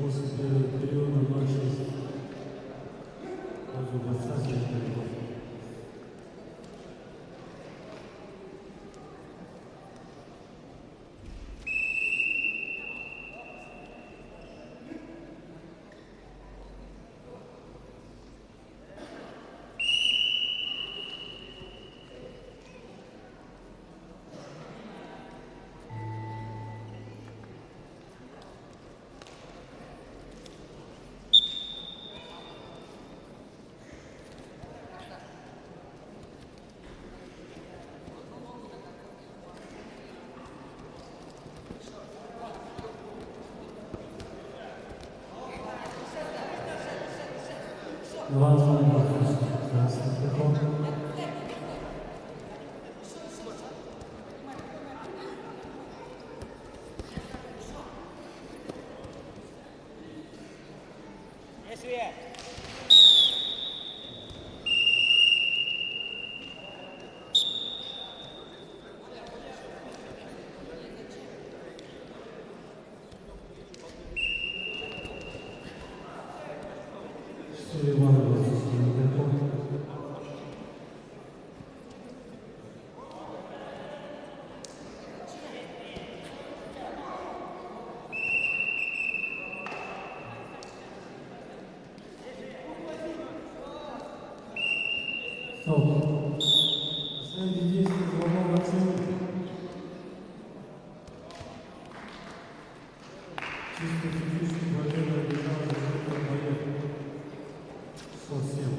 после периода 0,6 пользу борца с перекрытием. Главный вопрос. Красный пяток. Последние действия главного оценки. Чисто физически победа лежала в закрытом бою. Совсем.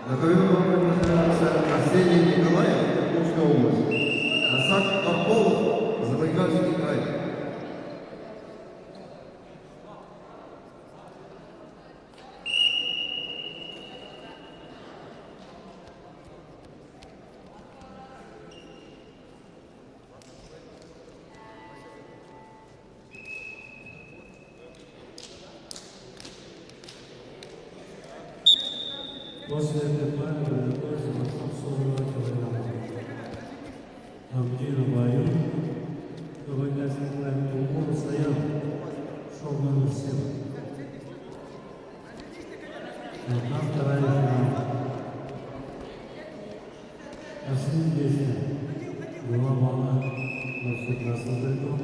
На ковер находится Арсений Николаев, Иркутская область. Асад Апполов, Забайкальский край. После этой пары готовится борцом 42 килограмма. Амдира бою. Кавайкальский край Тулмур стоял. Шел номер 7. Одна, вторая финал. Последние действия. Была волна на все красный пяток.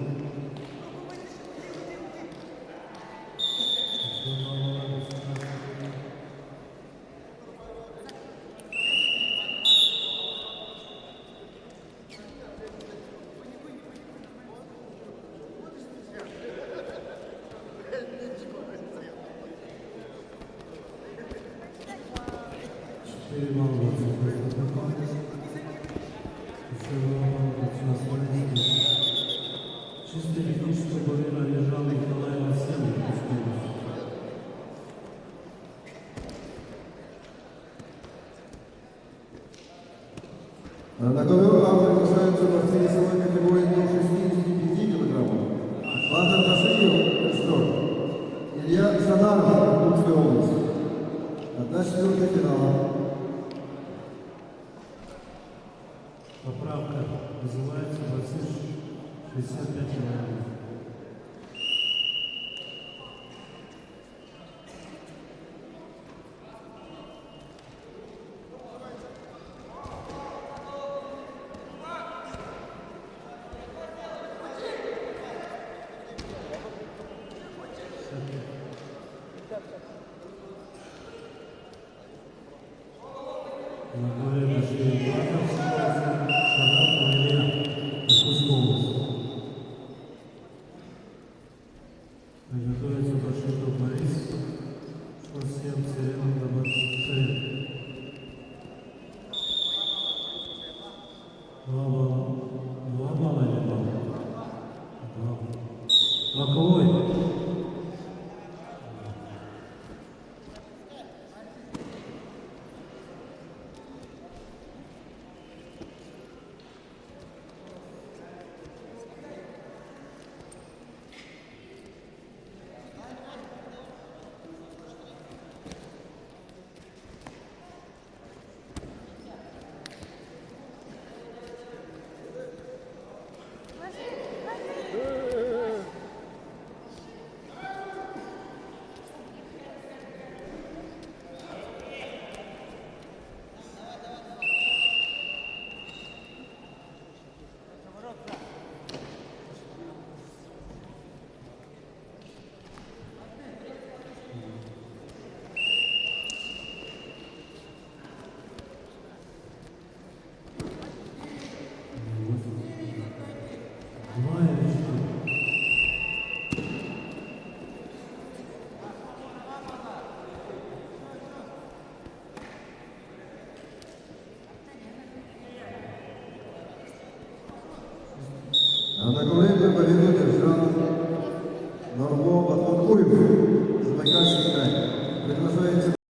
Чисто техническая победа одержал Николай Васильев. На ковер приглашаются борцы весовой категории до 65 килограммов. Лазар Ташиев, что? Илья Санаров, Иркутская область. 1/4 финала. Поправка называется борцы 65 килограммов. На главе нашей Батов Шарапов Илья, Иркутская область. Приготовится Баширов Борис, Шорсем Царевна Добрцарев. Два балла или балла? Боковой. Шакуев, Забайкальский